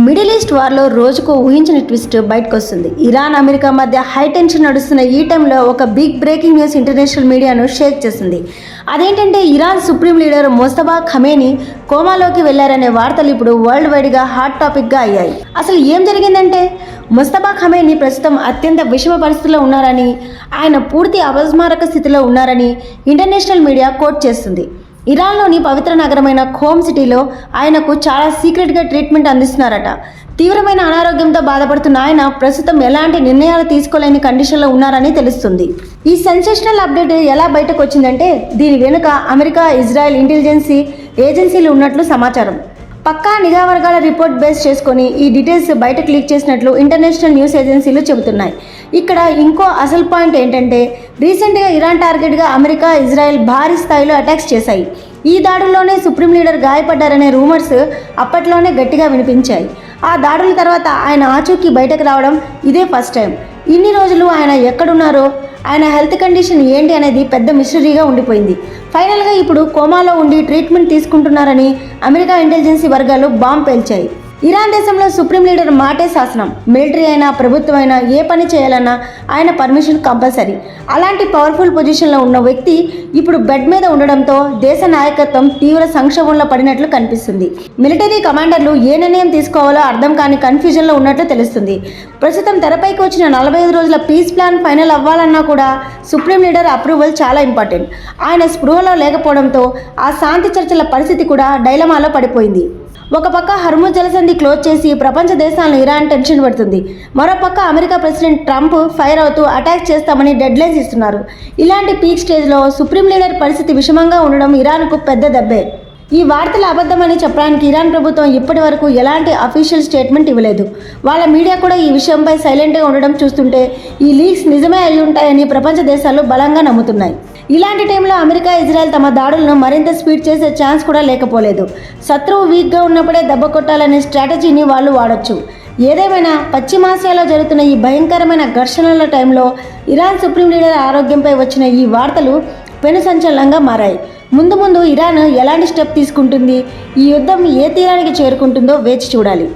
Middle east వార్లో రోజుకు ఊహించిన twist బయటకు వస్తుంది. ఇరాన్ అమెరికా మధ్య హై టెన్షన్ నడుస్తున్న ఈ టైంలో ఒక బిగ్ బ్రేకింగ్ న్యూస్ ఇంటర్నేషనల్ మీడియాను షేక్ చేసింది. అదేంటంటే Iran supreme leader Mustafa Khamenei కోమాలోకి వెళ్లారనే వార్తలు ఇప్పుడు వరల్డ్ వైడ్గా హాట్ టాపిక్గా అయ్యాయి. అసలు ఏం జరిగిందంటే ముస్తఫా ఖమేనీ ప్రస్తుతం అత్యంత విషమ పరిస్థితిలో ఉన్నారని, ఆయన పూర్తి అపస్మారక స్థితిలో ఉన్నారని ఇంటర్నేషనల్ మీడియా కోట్ చేస్తుంది. ఇరాన్లోని పవిత్ర నగరమైన ఖోమ్ సిటీలో ఆయనకు చాలా సీక్రెట్గా ట్రీట్మెంట్ అందిస్తున్నారట. తీవ్రమైన అనారోగ్యంతో బాధపడుతున్న ఆయన ప్రస్తుతం ఎలాంటి నిర్ణయాలు తీసుకోలేని కండిషన్లో ఉన్నారని తెలుస్తుంది. ఈ సెన్సేషనల్ అప్డేట్ ఎలా బయటకు వచ్చిందంటే దీని వెనుక అమెరికా, ఇజ్రాయెల్ ఇంటెలిజెన్స్ ఏజెన్సీలు ఉన్నట్లు సమాచారం. పక్కా నిఘా వర్గాల రిపోర్ట్ బేస్ చేసుకొని ఈ డీటెయిల్స్ బయటకు లీక్ చేసినట్లు ఇంటర్నేషనల్ న్యూస్ ఏజెన్సీలు చెబుతున్నాయి. ఇక్కడ ఇంకో అసలు పాయింట్ ఏంటంటే రీసెంట్గా ఇరాన్ టార్గెట్గా అమెరికా, ఇజ్రాయెల్ భారీ స్థాయిలో అటాక్స్ చేశాయి. ఈ దాడుల్లోనే సుప్రీం లీడర్ గాయపడ్డారనే రూమర్స్ అప్పట్లోనే గట్టిగా వినిపించాయి. ఆ దాడుల తర్వాత ఆయన ఆచూకీ బయటకు రావడం ఇదే ఫస్ట్ టైం. ఇన్ని రోజులు ఆయన ఎక్కడున్నారో, ఆయన హెల్త్ కండిషన్ ఏంటి అనేది పెద్ద మిస్టరీగా ఉండిపోయింది. ఫైనల్గా ఇప్పుడు కోమాలో ఉండి ట్రీట్మెంట్ తీసుకుంటున్నారని అమెరికా ఇంటెలిజెన్సీ వర్గాలు బాంబు పేల్చాయి. ఇరాన్ దేశంలో సుప్రీం లీడర్ మాటే శాసనం. మిలిటరీ అయినా ప్రభుత్వం అయినా ఏ పని చేయాలన్నా ఆయన పర్మిషన్ కంపల్సరీ. అలాంటి పవర్ఫుల్ పొజిషన్లో ఉన్న వ్యక్తి ఇప్పుడు బెడ్ మీద ఉండడంతో దేశ నాయకత్వం తీవ్ర సంక్షోభంలో పడినట్లు కనిపిస్తుంది. మిలిటరీ కమాండర్లు ఏ నిర్ణయం తీసుకోవాలో అర్థం కాని కన్ఫ్యూజన్లో ఉన్నట్లు తెలుస్తుంది. ప్రస్తుతం తెరపైకి వచ్చిన 45 రోజుల పీస్ ప్లాన్ ఫైనల్ అవ్వాలన్నా కూడా సుప్రీం లీడర్ అప్రూవల్ చాలా ఇంపార్టెంట్. ఆయన స్పృహలో లేకపోవడంతో ఆ శాంతి చర్చల పరిస్థితి కూడా డైలమాలో పడిపోయింది. ఒక పక్క హర్ముజ్ జలసంధి క్లోజ్ చేసి ప్రపంచ దేశాలను ఇరాన్ టెన్షన్ పెడుతుంది. మరోపక్క అమెరికా ప్రెసిడెంట్ ట్రంప్ ఫైర్ అవుతూ అటాక్ చేస్తామని డెడ్లైన్స్ ఇస్తున్నారు. ఇలాంటి పీక్ స్టేజ్లో సుప్రీం లీడర్ పరిస్థితి విషమంగా ఉండడం ఇరాన్కు పెద్ద దెబ్బే. ఈ వార్తలు అబద్ధమని చెప్పడానికి ఇరాన్ ప్రభుత్వం ఇప్పటి వరకు ఎలాంటి అఫీషియల్ స్టేట్మెంట్ ఇవ్వలేదు. వాళ్ళ మీడియా కూడా ఈ విషయంపై సైలెంట్గా ఉండడం చూస్తుంటే ఈ లీక్స్ నిజమే అయి ఉంటాయని ప్రపంచ దేశాలు బలంగా నమ్ముతున్నాయి. ఇలాంటి టైంలో అమెరికా, ఇజ్రాయెల్ తమ దాడులను మరింత స్పీడ్ చేసే ఛాన్స్ కూడా లేకపోలేదు. శత్రువు వీక్గా ఉన్నప్పుడే దెబ్బ కొట్టాలనే స్ట్రాటజీని వాళ్ళు వాడొచ్చు. ఏదేమైనా పశ్చిమాసియాలో జరుగుతున్న ఈ భయంకరమైన ఘర్షణల టైంలో ఇరాన్ సుప్రీం లీడర్ ఆరోగ్యంపై వచ్చిన ఈ వార్తలు పెను సంచలనంగా మారాయి. ముందు ఇరాన్ ఎలాంటి స్టెప్ తీసుకుంటుంది, ఈ యుద్ధం ఏ తీరానికి చేరుకుంటుందో వేచి చూడాలి.